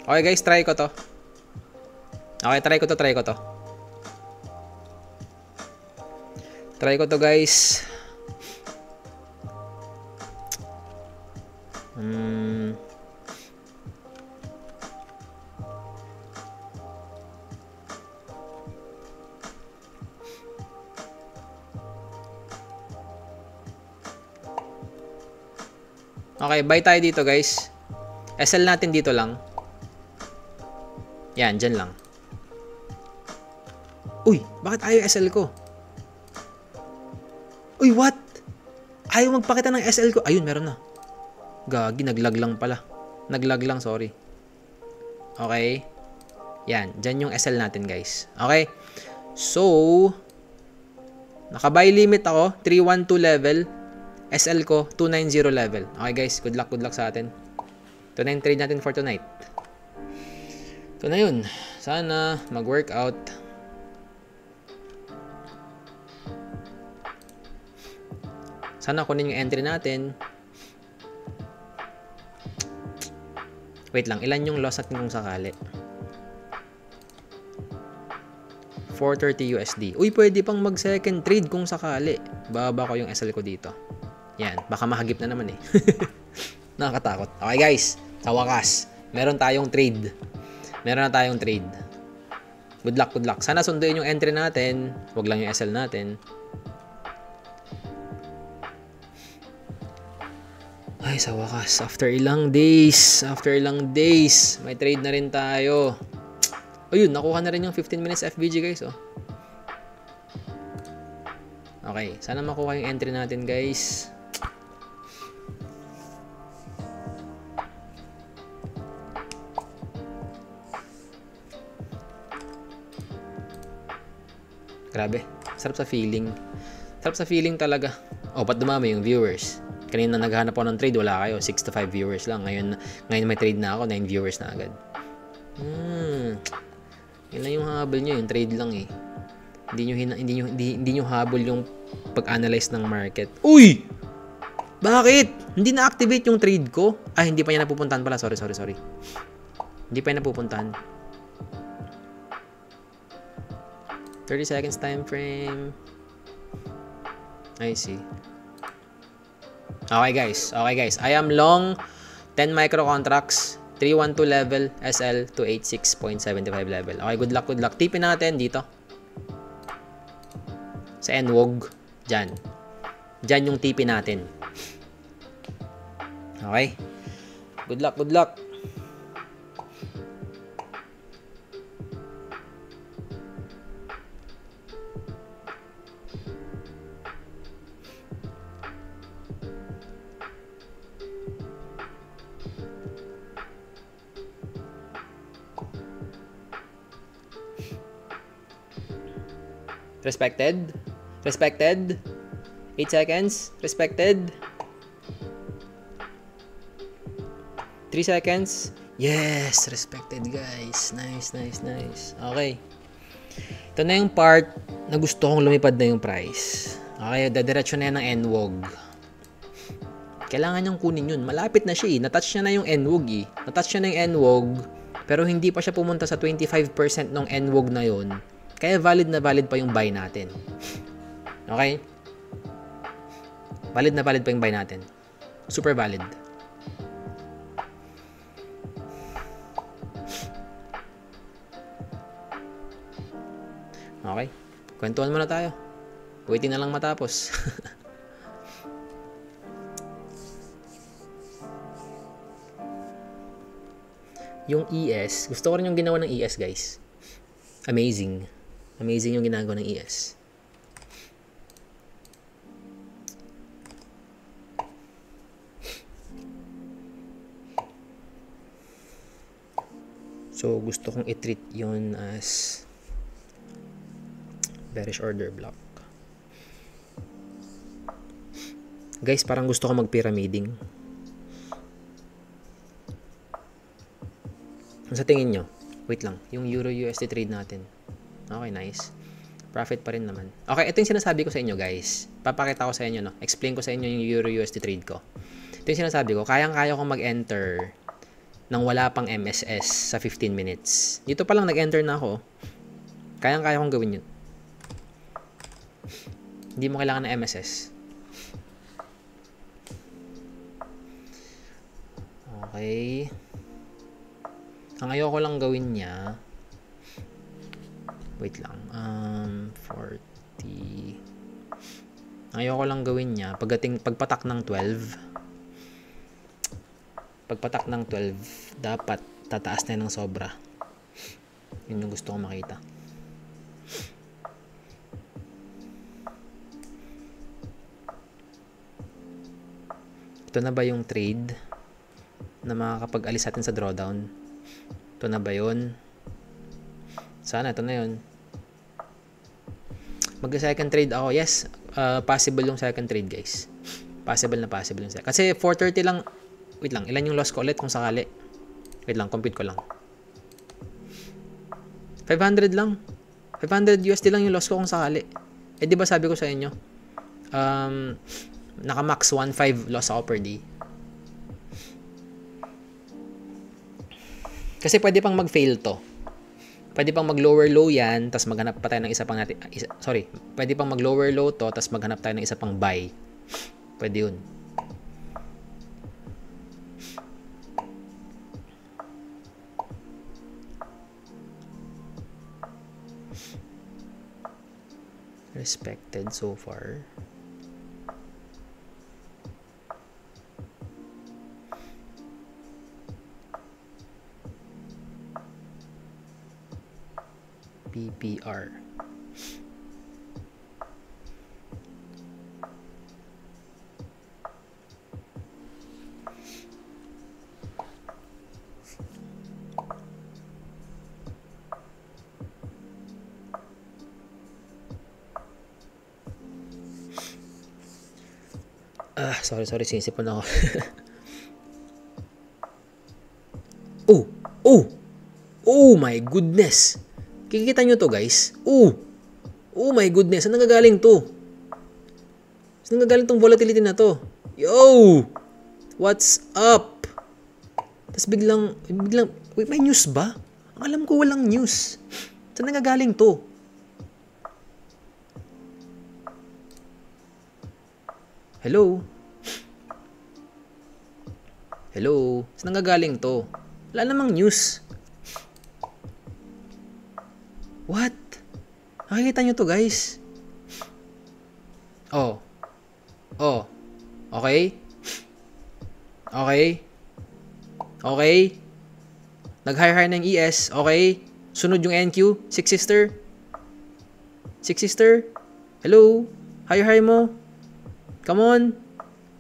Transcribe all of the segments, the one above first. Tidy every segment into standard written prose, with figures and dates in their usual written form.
Okay guys, try ko to. Okay, try ko to. Try ko to guys. Okay, buy tayo dito guys. SL natin dito lang. Yan, dyan lang. Uy, bakit ayaw SL ko? Uy, what? Ayaw magpakita ng SL ko. Ayun, meron na. Gagi, naglag lang pala. Naglag lang, sorry. Okay. Yan, dyan yung SL natin guys. Okay. So, naka-buy limit ako. 312 level. SL ko, 290 level. Okay guys, good luck sa atin. Ito na yung trade natin for tonight. Ito na yun. Sana mag-workout. Sana kunin yung entry natin. Wait lang, ilan yung loss natin kung sakali? 430 USD. Uy, pwede pang mag second trade kung sakali. Baba ko yung SL ko dito. Yan, baka mahagip na naman eh. Nakakatakot. Okay guys, sa wakas, meron tayong trade. Meron na tayong trade. Good luck. Sana sunduin yung entry natin. Huwag lang yung SL natin. Ay, sa wakas, after ilang days, may trade na rin tayo. Ayun, nakuha na rin yung 15 minutes FBG guys, oh. Okay, sana makuha yung entry natin guys. Grabe, sarap sa feeling. Sarap sa feeling talaga. Oh, ba't dumami yung viewers? Kanina naghahanap ako ng trade, wala kayo. 6 to 5 viewers lang. Ngayon may trade na ako, 9 viewers na agad. Yun lang yung habol nyo, yung trade lang eh. Hindi nyo habol yung pag-analyze ng market. Uy! Bakit? Hindi na-activate yung trade ko? Ay, hindi pa niya napupuntahan pala. Sorry. Hindi pa niya napupuntahan. 30 seconds time frame. I see. Okay guys. I am long 10 micro contracts, 312 level, SL 286.75 level. Okay, good luck. Tipin natin dito. Sa NWOG. Diyan yung tipin natin. Okay. Good luck. Respected. 8 seconds. Respected. 3 seconds. Yes, respected guys. Nice. Okay. Ito na yung part na gusto kong lumipad na yung price. Okay, dadiretso na yan ng NWOG. Kailangan niyang kunin yun. Malapit na siya eh. Natouch niya na yung NWOG eh. Natouch niya na yung NWOG, pero hindi pa siya pumunta sa 25% ng NWOG na yun. Kaya valid pa yung buy natin. Okay? Valid pa yung buy natin. Super valid. Okay? Kwentuhan muna tayo. Waiting na lang matapos. Yung ES, gusto ko rin yung ginawa ng ES guys. Amazing yung ginagawa ng ES. So gusto kong i-treat yun as bearish order block. Guys, parang gusto ko mag-pyramiding. Sa tingin nyo? Wait lang, yung Euro USD trade natin. Okay, nice. Profit pa rin naman. Okay, ito yung sinasabi ko sa inyo guys. Papakita ko sa inyo, no? Explain ko sa inyo yung Euro USD trade ko. Ito yung sinasabi ko, kayang-kaya ko mag-enter nang wala pang MSS sa 15 minutes. Dito pa lang nag-enter na ako. Kayang-kaya kong gawin yun. Hindi mo kailangan ng MSS. Okay. Ang ayoko lang gawin niya, wait lang, 40. Ang ayoko lang gawin niya, pagpatak ng 12, dapat tataas na ng sobra. Yun yung gusto kong makita. Ito na ba yung trade na makakapag-alis natin sa drawdown? Ito na ba yun? Sana ito na yun. Mag-second trade ako. Yes, possible yung second trade, guys. Possible yung second. Kasi 430 lang. Wait lang, ilan yung loss ko ulit kung sakali? Wait lang, compute ko lang. 500 lang. 500 USD lang yung loss ko kung sakali. Eh, di ba sabi ko sa inyo? Naka-max 1.5 loss ako per day. Kasi pwede pang mag-fail to. Pwede pang mag-lower low yan, tapos maghanap pa tayo ng isa pang natin. Pwede pang mag-lower low to, tapos maghanap tayo ng isa pang buy. Pwede yun. Respected so far. PPR. Sorry, sinisipon ako. Oh my goodness. Kikita nyo to, guys. Oh my goodness. Saan nagagaling to? Saan nagagaling tong volatility na to? Yo! What's up? Tapos biglang, wait, may news ba? Ang alam ko walang news. Saan nagagaling to? Hello? Saan nagagaling to? Wala namang news. What? Nakikita nyo to, guys? Oh. Okay. Nag-hire ng ES. Okay. Sunod yung NQ. Six sister. Hello? Hire mo. Come on.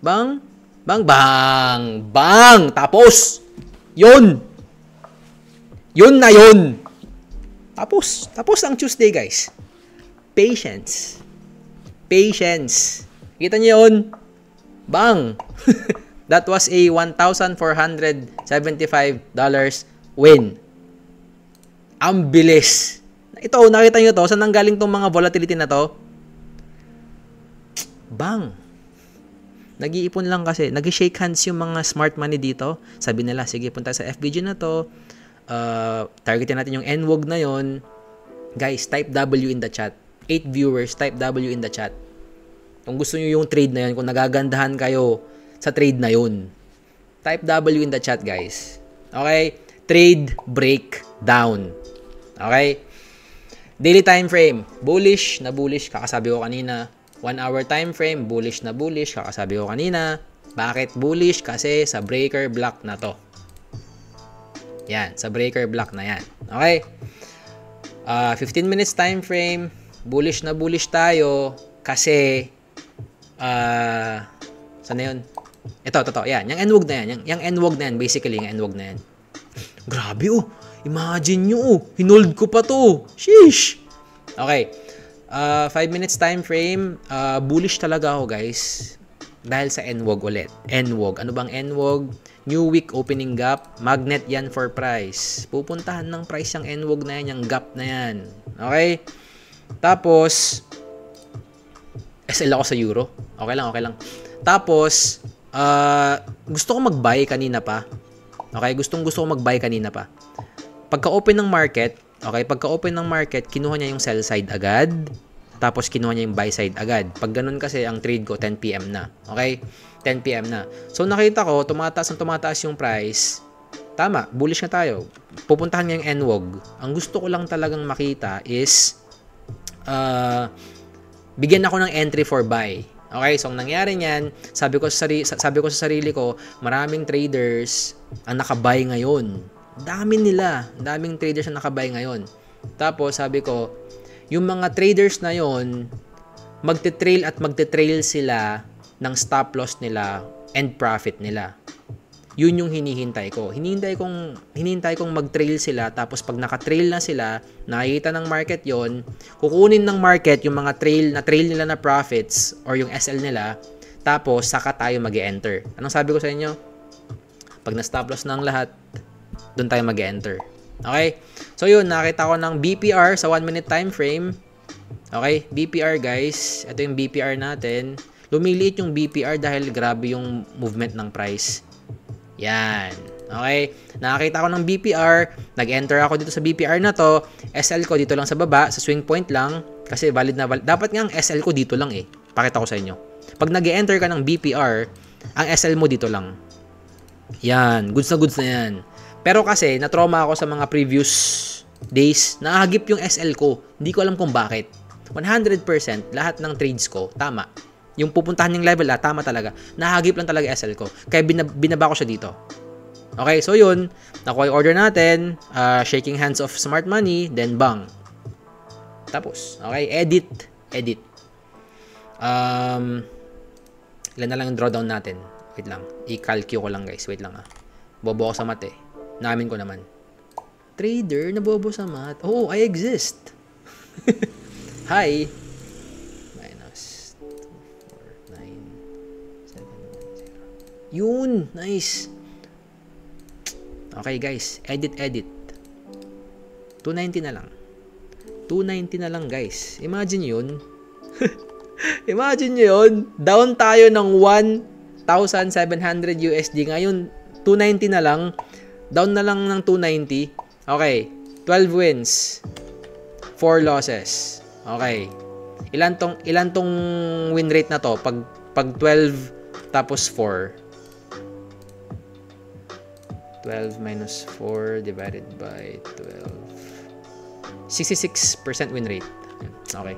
Bang. Tapos. Yun na yun. Tapos ang Tuesday, guys. Patience. Kita niyo yun? Bang! That was a $1,475 win. Ang bilis. Ito, nakita niyo to? Saan nanggaling tong mga volatility na to? Bang! Nag-iipon lang kasi. Nag-shake hands yung mga smart money dito. Sabi nila, sige, punta sa FBG na to. Targetin natin yung NWOG na yon. Guys, type W in the chat. 8 viewers, type W in the chat. Kung gusto nyo yung trade na yun, kung nagagandahan kayo sa trade na yun, type W in the chat, guys. Okay? Trade breakdown. Okay? Daily time frame, bullish na bullish, kakasabi ko kanina. 1 hour time frame, bullish na bullish, kakasabi ko kanina. Bakit bullish? Kasi sa breaker block na to. Yan, sa breaker block na yan. Okay? 15 minutes time frame, bullish na bullish tayo kasi saan na yun? Ito, yan. Yung NWOG na yan. Yung NWOG na yan, basically, yung NWOG na yan. Grabe, imagine nyo, hinold ko pa to. Sheesh! Okay. 5 minutes time frame, bullish talaga ako, guys. Dahil sa NWOG ulit. NWOG. Ano bang NWOG? New week opening gap. Magnet yan for price. Pupuntahan ng price yung NWOG na yan, yung gap na yan. Okay? Tapos, SL ako sa euro. Okay lang. Tapos, gusto ko mag-buy kanina pa. Okay, gustong-gusto ko mag-buy kanina pa. Pagka-open ng market, kinuha niya yung sell side agad, tapos kinuha niya yung buy side agad. Pag ganun kasi, ang trade ko, 10 PM na. Okay? 10 PM na. So, nakita ko, tumataas yung price. Tama, bullish na tayo. Pupuntahan niya yung NWOG. Ang gusto ko lang talagang makita is, bigyan ako ng entry for buy. Okay, so ang nangyari niyan, sabi ko sa sarili ko, maraming traders ang nakabuy ngayon. Daming traders ang nakabuy ngayon. Tapos sabi ko, yung mga traders na yon, magte-trail sila ng stop loss nila and profit nila. Yun yung hinihintay ko. Hinihintay kong mag-trail sila, tapos pag naka-trail na sila, nakikita ng market yon, kukunin ng market yung mga trail nila na profits or yung SL nila, tapos saka tayo mag-enter. Anong sabi ko sa inyo? Pag na-stop loss na ang lahat, doon tayo mag-enter. Okay? So yun, nakita ko ng BPR sa 1 minute time frame. Okay? BPR guys. Ito yung BPR natin. Lumiliit yung BPR dahil grabe yung movement ng price. Yan. Okay? Nakakita ko ng BPR. Nag-enter ako dito sa BPR na to. SL ko dito lang sa baba. Sa swing point lang. Kasi valid na valid. Dapat nga ang SL ko dito lang eh. Pakita ko sa inyo. Pag nag-enter ka ng BPR, ang SL mo dito lang. Yan. Goods na yan. Pero kasi, na-trauma ako sa mga previous days. Nakahagip yung SL ko. Hindi ko alam kung bakit. 100% lahat ng trades ko, tama. Yung pupuntahan yung level, tama talaga. Nahagip lang talaga SL ko. Kaya binaba ko siya dito. Okay, so yun. Nakuha yung order natin. Shaking hands of smart money. Then bang. Tapos, okay, edit. Ilan na lang yung drawdown natin. Wait lang. I-calculate ko lang guys. Wait lang Bobo ako sa math Namin ko naman. Trader na bobo sa math. Oh, I exist. Hi. Minus 249,710. Yun, nice. Okay guys, edit. 290 na lang. 290 na lang guys. Imagine yun. Imagine yun. Down tayo ng 1,700 USD. Ngayon, 290 na lang. Down na lang ng 290. Okay. 12 wins. 4 losses. Okay. Ilan tong win rate na to? Pag 12 tapos 4. 12 minus 4 divided by 12. 66% win rate. Okay.